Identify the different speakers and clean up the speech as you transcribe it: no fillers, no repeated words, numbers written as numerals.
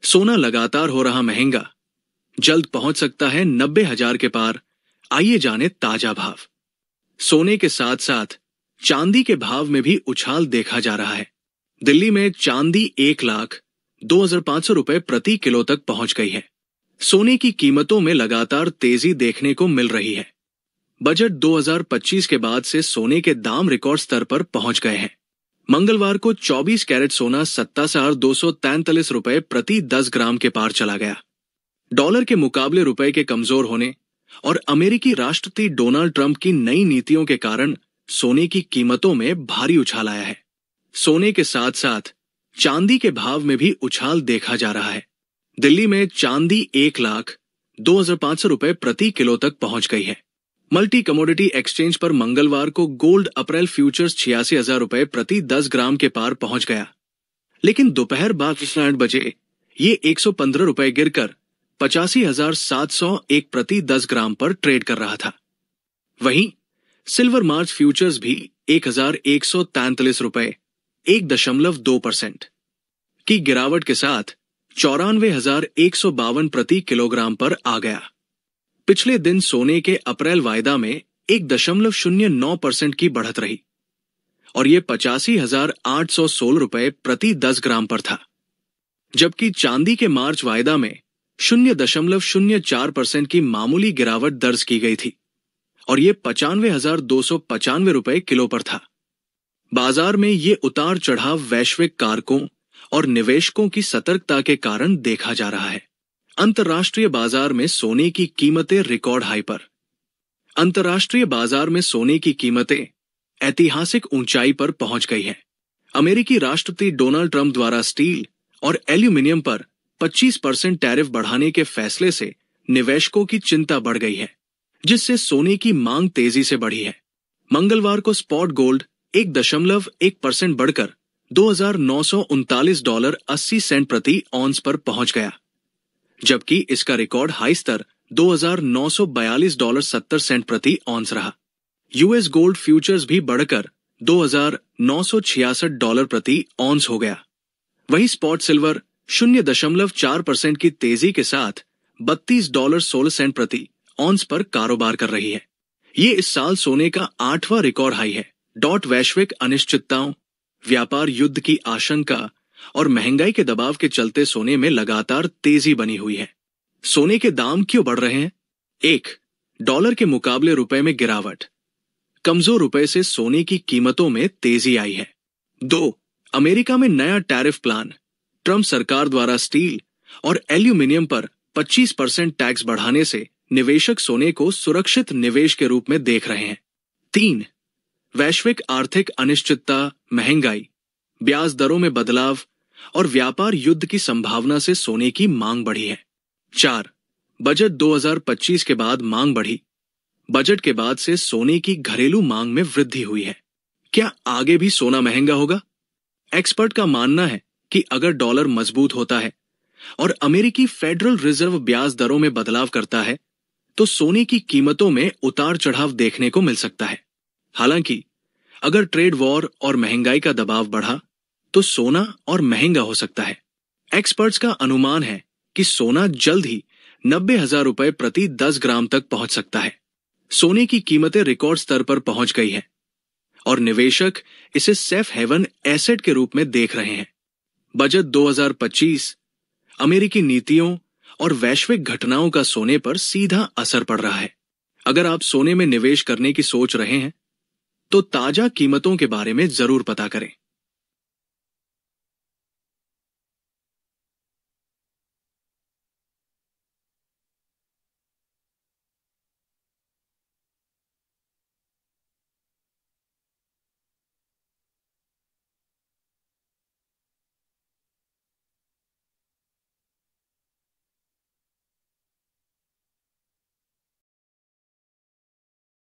Speaker 1: सोना लगातार हो रहा महंगा, जल्द पहुंच सकता है 90,000 के पार। आइए जाने ताजा भाव। सोने के साथ साथ चांदी के भाव में भी उछाल देखा जा रहा है। दिल्ली में चांदी 1,02,500 रुपए प्रति किलो तक पहुंच गई है। सोने की कीमतों में लगातार तेजी देखने को मिल रही है। बजट 2025 के बाद से सोने के दाम रिकॉर्ड स्तर पर पहुंच गए हैं। मंगलवार को 24 कैरेट सोना 27,243 रुपए प्रति 10 ग्राम के पार चला गया। डॉलर के मुकाबले रुपए के कमजोर होने और अमेरिकी राष्ट्रपति डोनाल्ड ट्रंप की नई नीतियों के कारण सोने की कीमतों में भारी उछाल आया है। सोने के साथ साथ चांदी के भाव में भी उछाल देखा जा रहा है। दिल्ली में चांदी 1,02,500 रुपए प्रति किलो तक पहुंच गई है। मल्टी कमोडिटी एक्सचेंज पर मंगलवार को गोल्ड अप्रैल फ्यूचर्स 86,000 रुपए प्रति 10 ग्राम के पार पहुंच गया, लेकिन दोपहर बाद 8 बजे ये 115 रुपए गिरकर 85,701 प्रति 10 ग्राम पर ट्रेड कर रहा था। वहीं सिल्वर मार्च फ्यूचर्स भी 1,143 रुपए 1.2% की गिरावट के साथ 94,152 प्रति किलोग्राम पर आ गया। पिछले दिन सोने के अप्रैल वायदा में 1.09% की बढ़त रही और ये 85,816 रुपए प्रति 10 ग्राम पर था, जबकि चांदी के मार्च वायदा में 0.04% की मामूली गिरावट दर्ज की गई थी और ये 95,295 रुपए किलो पर था। बाजार में ये उतार चढ़ाव वैश्विक कारकों और निवेशकों की सतर्कता के कारण देखा जा रहा है। अंतर्राष्ट्रीय बाजार में सोने की कीमतें रिकॉर्ड हाई पर। अंतर्राष्ट्रीय बाजार में सोने की कीमतें ऐतिहासिक ऊंचाई पर पहुंच गई है। अमेरिकी राष्ट्रपति डोनाल्ड ट्रंप द्वारा स्टील और एल्यूमिनियम पर 25% टैरिफ बढ़ाने के फैसले से निवेशकों की चिंता बढ़ गई है, जिससे सोने की मांग तेजी से बढ़ी है। मंगलवार को स्पॉट गोल्ड 1.1% बढ़कर $2,939.80 प्रति ऑन्स पर पहुंच गया, जबकि इसका रिकॉर्ड हाई स्तर $2,942.70 प्रति ऑन्स रहा। यूएस गोल्ड फ्यूचर्स भी बढ़कर $2,966 प्रति ऑन्स हो गया। वहीं स्पॉट सिल्वर 0.4% की तेजी के साथ $32.16 प्रति ऑन्स पर कारोबार कर रही है। ये इस साल सोने का 8वां रिकॉर्ड हाई है। वैश्विक अनिश्चितताओं, व्यापार युद्ध की आशंका और महंगाई के दबाव के चलते सोने में लगातार तेजी बनी हुई है। सोने के दाम क्यों बढ़ रहे हैं? 1. डॉलर के मुकाबले रुपए में गिरावट। कमजोर रुपए से सोने की कीमतों में तेजी आई है। 2. अमेरिका में नया टैरिफ प्लान। ट्रंप सरकार द्वारा स्टील और एल्यूमिनियम पर 25% टैक्स बढ़ाने से निवेशक सोने को सुरक्षित निवेश के रूप में देख रहे हैं। 3. वैश्विक आर्थिक अनिश्चितता, महंगाई, ब्याज दरों में बदलाव और व्यापार युद्ध की संभावना से सोने की मांग बढ़ी है। 4. बजट 2025 के बाद मांग बढ़ी। बजट के बाद से सोने की घरेलू मांग में वृद्धि हुई है। क्या आगे भी सोना महंगा होगा? एक्सपर्ट का मानना है कि अगर डॉलर मजबूत होता है और अमेरिकी फेडरल रिजर्व ब्याज दरों में बदलाव करता है तो सोने की कीमतों में उतार चढ़ाव देखने को मिल सकता है। हालांकि अगर ट्रेड वॉर और महंगाई का दबाव बढ़ा तो सोना और महंगा हो सकता है। एक्सपर्ट्स का अनुमान है कि सोना जल्द ही 90,000 रुपए प्रति 10 ग्राम तक पहुंच सकता है। सोने की कीमतें रिकॉर्ड स्तर पर पहुंच गई है और निवेशक इसे सेफ हेवन एसेट के रूप में देख रहे हैं। बजट 2025, अमेरिकी नीतियों और वैश्विक घटनाओं का सोने पर सीधा असर पड़ रहा है। अगर आप सोने में निवेश करने की सोच रहे हैं तो ताजा कीमतों के बारे में जरूर पता करें।